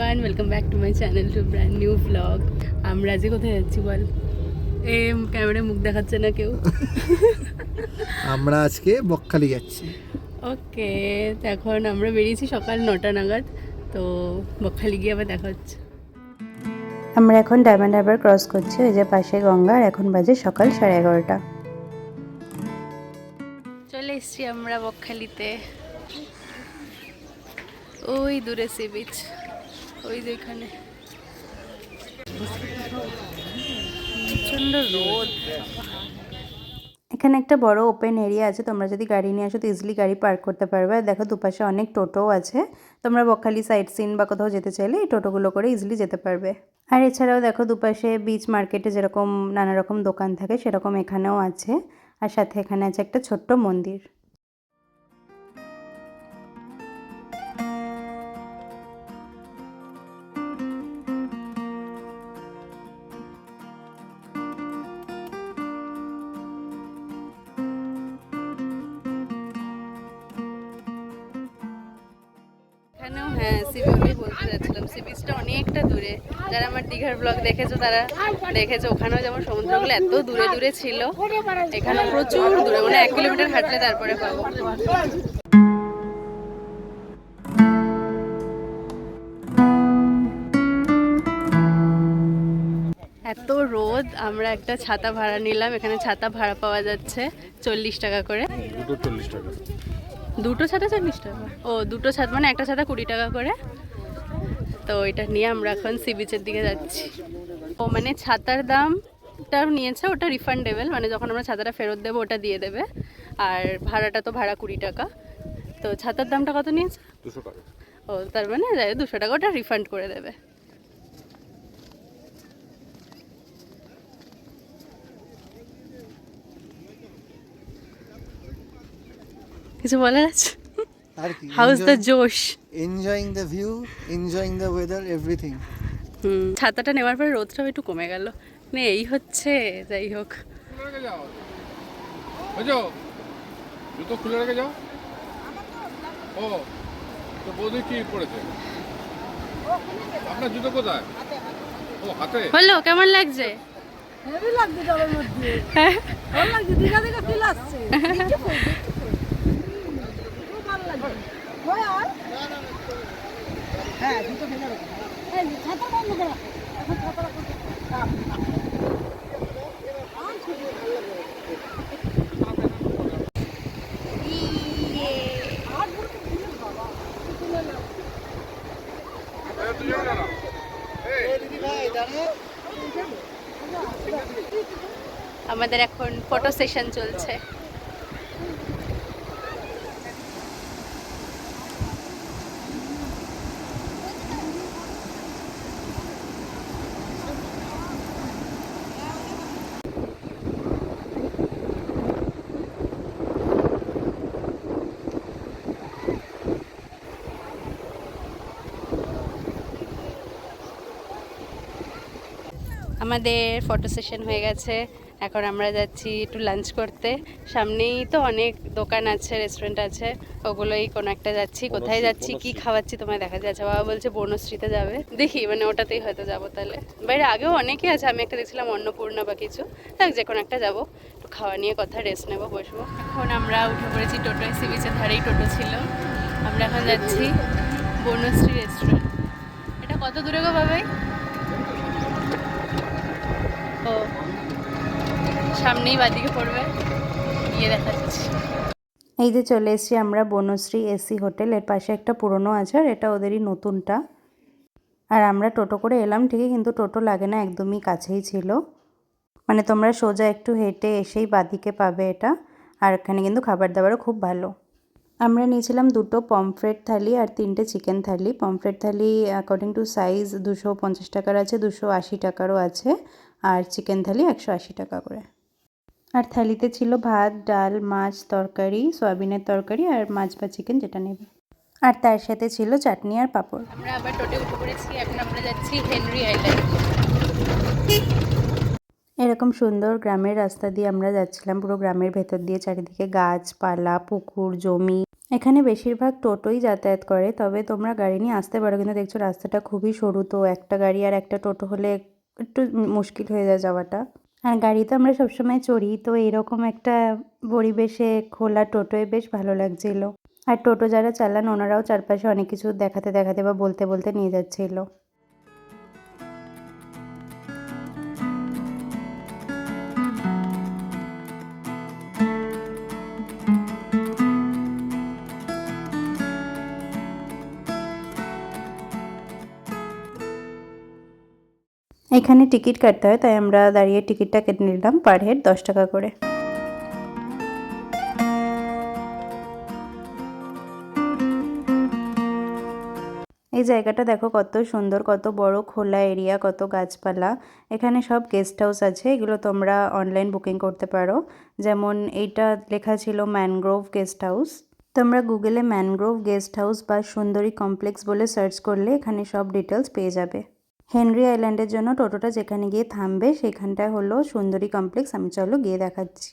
Everyone, welcome back to my channel to brand new blog. আমরা আজকে কোথায় যাচ্ছি বল? ক্যামেরায় মুখ দেখাচ্ছে না কেউ। আমরা আজকে বকখালি যাচ্ছি। ওকে, তো এখন আমরা বেরিয়েছি সকাল 9টা নাগাদ। তো বকখালি গিয়ে আবার দেখা হচ্ছে। আমরা এখন ডায়মন্ড হারবার ক্রস করছি, ওই যে পাশে গঙ্গা। আর এখন বাজে সকাল 11:30। চলে এসছি আমরা বকখালিতে। ওই দূরে সি বিচ, ওই যে এখানে প্রচণ্ড রোদ। এখানে একটা বড় ওপেন এরিয়া আছে, তোমরা যদি গাড়ি নিয়ে আসো তো ইজিলি গাড়ি পার্ক করতে পারবে। আর দেখো দুপাশে অনেক টোটোও আছে, তোমরা বকখালি সাইট সিন বা কোথাও যেতে চাইলে এই টোটোগুলো করে ইজিলি যেতে পারবে। আর এছাড়াও দেখো দুপাশে বিচ মার্কেটে যেরকম নানা রকম দোকান থাকে সেরকম এখানেও আছে। আর সাথে এখানে আছে একটা ছোট্ট মন্দির। এখানেও হ্যাঁ, সি বিচই বলতে যাচ্ছিলাম। সি বিচটা অনেকটা দূরে। যারা আমার দীঘার ব্লগ দেখেছো তারা দেখেছো ওখানেও যেমন সমুদ্রগুলো এত দূরে দূরে ছিল, এখানে প্রচুর দূরে, মানে 1 কিলোমিটার হাঁটলে তারপরে পাবো। এত রোদ, আমরা একটা ছাতা ভাড়া নিলাম। এখানে ছাতা ভাড়া পাওয়া যাচ্ছে 40 টাকা করে। দুটো ছাতা 40 টাকা? ও, দুটো ছাতা মানে একটা ছাতা 20 টাকা করে। তো এটা নিয়ে আমরা এখন সি বিচের দিকে যাচ্ছি। ও মানে ছাতার দামটাও নিয়েছে, ওটা রিফান্ডেবল, মানে যখন আমরা ছাতাটা ফেরত দেবো ওটা দিয়ে দেবে। আর ভাড়াটা তো ভাড়া 20 টাকা। তো ছাতার দামটা কত নিয়েছে? 200 টাকা। ও, তার মানে 200 টাকা ওটা রিফান্ড করে দেবে। কিছু বলার আছে? আর কি? হাউ ইজ দ্য জোশ? Enjoying the view, enjoying the weather, everything. ছাতাটা নেওয়ার পরে রোদটাও একটু কমে গেল। মানে এই হচ্ছে, যাই হোক। জুতো খুলে রেখে যাও। ও তো বৌদি কি পড়েছে? আপনার জুতো কোথায়? ও হাতে। হলো, কেমন লাগছে? হেভি লাগছে জলের মধ্যে। ভালো লাগছে, দীঘা থেকে ফিল আসছে। খুব ভালো লাগছে। হয় আর? হ্যাঁ, জুতো ফেলে রাখো। এই ছাতা বন্ধ করো। এখন ছাতা রাখো। আমাদের এখন ফটো সেশন চলছে। আমাদের ফটো সেশন হয়ে গেছে, এখন আমরা যাচ্ছি একটু লাঞ্চ করতে। সামনেই তো অনেক দোকান আছে, রেস্টুরেন্ট আছে, ওগুলোই কোনো একটা যাচ্ছি। কোথায় যাচ্ছি, কি খাওয়াচ্ছি তোমায় দেখা যাচ্ছে। বাবা বলছে বনশ্রীতে যাবে, দেখি মানে ওটাতেই হয়তো যাবো। তাহলে বাইরে আগেও অনেকে আছে, আমি একটা দেখছিলাম অন্নপূর্ণা বা কিছু, তাই যে কোনো একটা যাবো। একটু খাওয়া নিয়ে কথা, রেস্ট নেবো, বসবো। এখন আমরা উঠে পড়েছি টোটোয়, সি বিচের ধারেই টোটো ছিল। আমরা এখন যাচ্ছি বনশ্রী রেস্টুরেন্ট। এটা কত দূরে গো বাবাই? ও, সামনেই বাদিকে পড়বে, গিয়ে দেখাচ্ছি। এই যে চলে এসেছি আমরা বনশ্রী এসি হোটেল। এর পাশে একটা পুরনো আছে, আর এটা ওদেরই নতুনটা। আর আমরা টোটো করে এলাম ঠিকই, কিন্তু টোটো লাগে না, একদমই কাছেই ছিল। মানে তোমরা সোজা একটু হেঁটে এসেই বাদিকে পাবে এটা। আর এখানে কিন্তু খাবার দাবারও খুব ভালো। আমরা নিয়েছিলাম 2টো পমফ্রেট থালি আর 3টে chicken thali. Pomfret thali according to size 250 টাকার আছে, 280 টাকারও আছে। আর চিকেন থালি 180 টাকা করে। আর থালিতে ছিল ভাত, ডাল, মাছ, তরকারি, সয়াবিনের তরকারি আর মাছ বা চিকেন যেটা নেবে। আর তার সাথে ছিল চাটনি আর পাঁপড়। আমরা আবার টোটে উঠে পড়েছি, এখন আমরা যাচ্ছি হেনরি আইল্যান্ড। এরকম সুন্দর গ্রামের রাস্তা দিয়ে আমরা যাচ্ছিলাম, পুরো গ্রামের ভেতর দিয়ে, চারিদিকে গাছপালা, পুকুর, জমি। এখানে বেশিরভাগ টোটোই যাতায়াত করে, তবে তোমরা গাড়ি নিয়ে আসতে পারো, কিন্তু দেখছো রাস্তাটা খুবই সরু, তো একটা গাড়ি আর একটা টোটো হলে একটু মুশকিল হয়ে যায় যাওয়াটা। আর গাড়ি তো আমরা সবসময় চড়ি, তো এরকম একটা পরিবেশে খোলা টোটোয় বেশ ভালো লাগছিল। আর টোটো যারা চালান ওনারাও চারপাশে অনেক কিছু দেখাতে দেখাতে বা বলতে বলতে নিয়ে যাচ্ছিল। এখানে টিকিট কাটতে হয়, তাই আমরা দাঁড়িয়ে টিকিটটা কেটে নিলাম, পার হেড 10 টাকা করে। এই জায়গাটা দেখো কত সুন্দর, কত বড় খোলা এরিয়া, কত গাছপালা। এখানে সব গেস্ট হাউস আছে, এগুলো তোমরা অনলাইন বুকিং করতে পারো। যেমন এইটা লেখা ছিল ম্যানগ্রোভ গেস্ট হাউস। তোমরা গুগলে ম্যানগ্রোভ গেস্ট হাউস বা সুন্দরী কমপ্লেক্স বলে সার্চ করলে এখানে সব ডিটেলস পেয়ে যাবে। হেনরি আইল্যান্ডের জন্য টোটোটা যেখানে গিয়ে থামবে সেখানটায় হলো সুন্দরী কমপ্লেক্স। আমি চলো গিয়ে দেখাচ্ছি।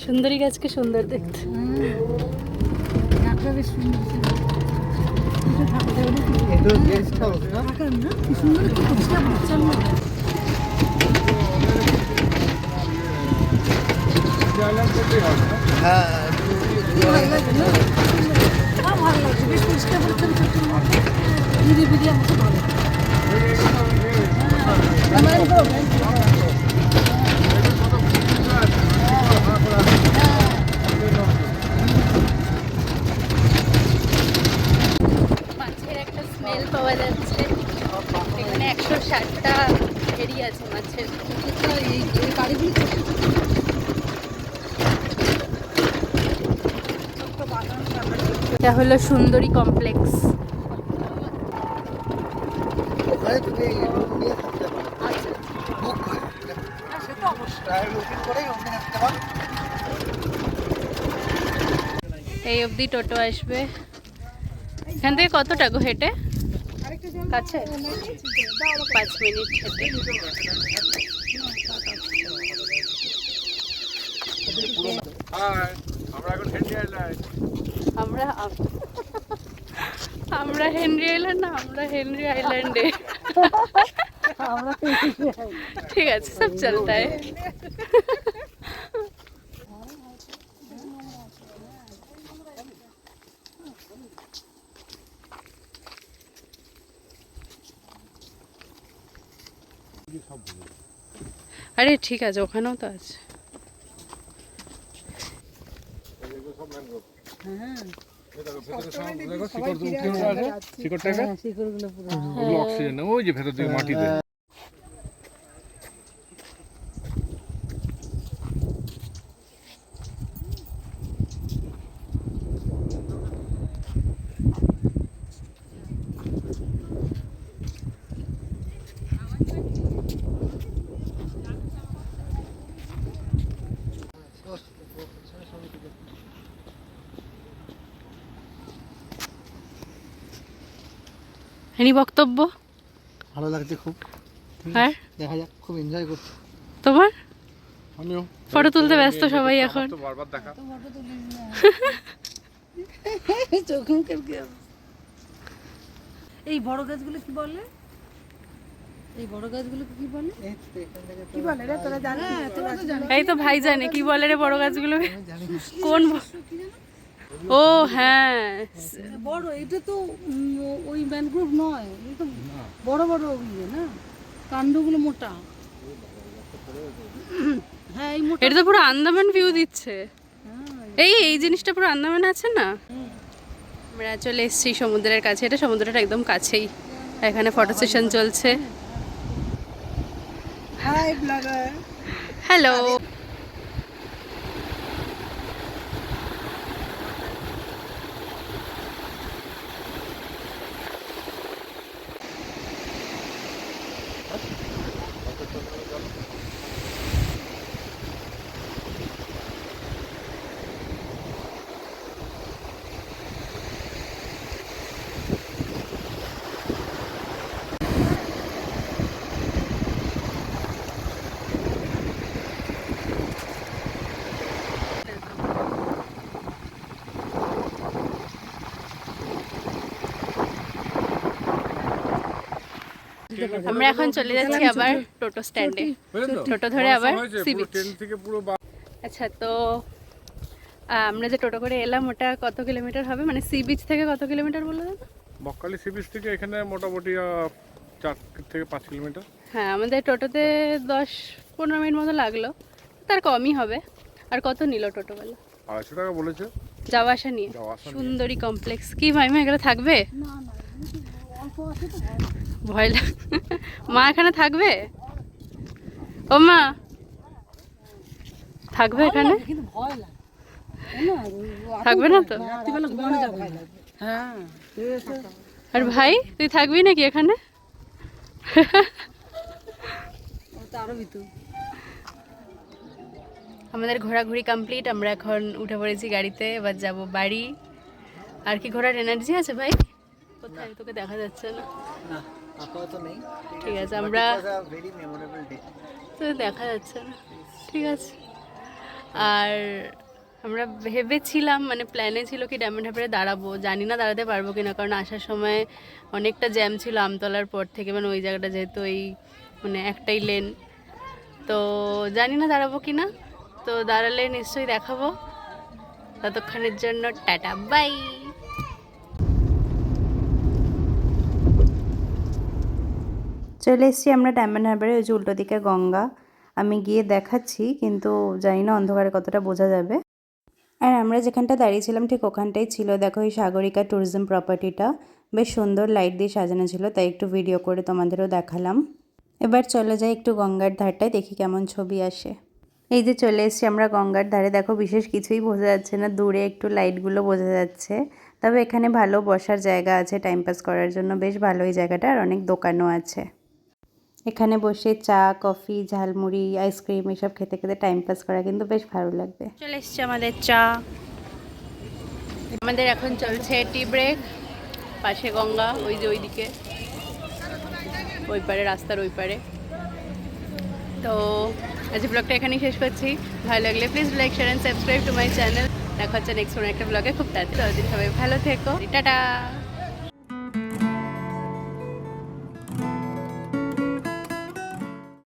সুন্দরী গাছকে সুন্দর দেখতে। একটা বেশ সুন্দর ছিল। এটা গেস্ট হাউস না? থাকার না কি সুন্দর একটু পরিষ্কার পরিচ্ছন্ন। হ্যাঁ ভালো লাগে না? ভালো লাগে, বেশ পরিষ্কার পরিচ্ছন্ন ছোট্ট মধ্যে নিরিবিলি আমাকে ভালো লাগে। মাছের একটা স্মেল পাওয়া যাচ্ছে। এখানে 160টা ভেড়ি আছে মাছের। এই গাড়িগুলি ছোট ছোট বাগান এটা হলো সুন্দরী কমপ্লেক্স। আরে তুমি রুম নিয়ে থাকতে পারো। বুক করে সে তো অবশ্যই। প্রায় বুকিং করেই রুম নিয়ে থাকতে পারো। এই অবধি টোটো আসবে। এখান থেকে কতটা গো হেঁটে? কাছে 5 মিনিট হেঁটে। হাই, আমরা এখন হেনরি আইল্যান্ড। আমরা আমরা হেনরি আইল্যান্ড না, আমরা হেনরি আইল্যান্ডে। ঠিক আছে, সব চলতা है। আরে ঠিক আছে, ওখানেও তো আছে। অক্সিজেন ওই যে ভেতর দিকে মাটিতে। এনি বক্তব্য? ভালো লাগছে খুব। আর দেখা যাক, খুব এনজয় করছি। তোমার? আমিও ফটো তুলতে ব্যস্ত সবাই এখন। তো বারবার দেখা। চোখ মুখের কি অবস্থা? এই বড় গাছগুলো কি বলে? এই বড় গাছগুলো কি বলে? কি বলে রে, তোরা জানিস? হ্যাঁ, তোরা তো জানিস। এই তো ভাই জানে কি বলে রে বড় গাছগুলো। কোন ও হ্যাঁ, বড় এটা তো ওই ম্যানগ্রোভ নয়, এটা তো বড় বড় ইয়ে না, কাণ্ডগুলো মোটা। হ্যাঁ এই মোটা। এটা তো পুরো আন্দামান ভিউ দিচ্ছে। এই এই জিনিসটা পুরো আন্দামান আছে না। আমরা চলে এসেছি সমুদ্রের কাছে। এটা সমুদ্রটা একদম কাছেই। এখানে ফটো সেশন চলছে। Hi blogger. হ্যালো। যেতে পারে। আমরা এখন চলে যাচ্ছি আবার টোটো স্ট্যান্ডে, টোটো ধরে আবার সি বিচ। ট্রেন থেকে পুরো আচ্ছা, তো আমরা যে টোটো করে এলাম ওটা কত কিলোমিটার হবে, মানে সি বিচ থেকে কত কিলোমিটার বললো দাদা? বকখালি সি বিচ থেকে এখানে মোটামুটি 4 থেকে 5 কিলোমিটার। হ্যাঁ, আমাদের টোটোতে 10-15 মিনিট মতো লাগলো, তার কমই হবে। আর কত নিল টোটোওয়ালা? 250 টাকা বলেছে যাওয়া আসা নিয়ে। যাওয়া আসা নিয়ে। সুন্দরী কমপ্লেক্স কি ভাই, মা এগুলো থাকবে? ভয় লাগে। মা এখানে থাকবে? ও মা থাকবে এখানে? কিন্তু ভয় লাগে থাকবে না তো? রাত্রিবেলা ঘুমানো যায় ভয় লাগে। হ্যাঁ আর ভাই তুই থাকবি নাকি এখানে? আরো ভিতর আমাদের ঘোরাঘুরি কমপ্লিট, আমরা এখন উঠে পড়েছি গাড়িতে, এবার যাব বাড়ি। আর কি ঘোরার এনার্জি আছে ভাই? কোথায় তোকে দেখা যাচ্ছে না। না আপাতত নেই। ঠিক আছে, আমরা ভেরি মেমোরেবল ডে। তো দেখা যাচ্ছে না, ঠিক আছে। আর আমরা ভেবেছিলাম, মানে প্ল্যানে ছিল কি ডায়মন্ড হারবারে দাঁড়াবো, জানি না দাঁড়াতে পারবো কিনা, কারণ আসার সময় অনেকটা জ্যাম ছিল আমতলার পর থেকে, মানে ওই জায়গাটা যেহেতু এই মানে একটাই লেন, তো জানি না দাঁড়াবো কিনা। তো দাঁড়ালে নিশ্চয়ই দেখাবো। ততক্ষণের জন্য টাটা বাই। চলে এসেছি আমরা ডায়মন্ড হারবারে, ওই যে উল্টো দিকে গঙ্গা। আমি গিয়ে দেখাচ্ছি, কিন্তু জানি না অন্ধকারে কতটা বোঝা যাবে। আর আমরা যেখানটা দাঁড়িয়েছিলাম ঠিক ওখানটাই ছিল, দেখো এই সাগরিকা ট্যুরিজম প্রপার্টিটা, বেশ সুন্দর লাইট দিয়ে সাজানো ছিল, তাই একটু ভিডিও করে তোমাদেরও দেখালাম। এবার চলে যাই একটু গঙ্গার ধারটায়, দেখি কেমন ছবি আসে। এই যে চলে এসেছি আমরা গঙ্গার ধারে, দেখো বিশেষ কিছুই বোঝা যাচ্ছে না, দূরে একটু লাইটগুলো বোঝা যাচ্ছে। তবে এখানে ভালো বসার জায়গা আছে টাইম পাস করার জন্য, বেশ ভালো এই জায়গাটা, আর অনেক দোকানও আছে। এখানে বসে চা, কফি, ঝালমুড়ি, আইসক্রিম এসব খেতে খেতে টাইম পাস করা কিন্তু বেশ ভালো লাগবে। চলে এসছে আমাদের চা। আমাদের এখন চলছে টি ব্রেক, পাশে গঙ্গা, ওই যে ওইদিকে ওই পারে, রাস্তার ওই পারে। তো আজ ব্লগটা এখানেই শেষ করছি। ভালো লাগলে please like, share and subscribe to my channel. দেখা হচ্ছে নেক্সট কোনো একটা ব্লগে খুব তাড়াতাড়ি। ততদিন সবাই ভালো থেকো, টাটা।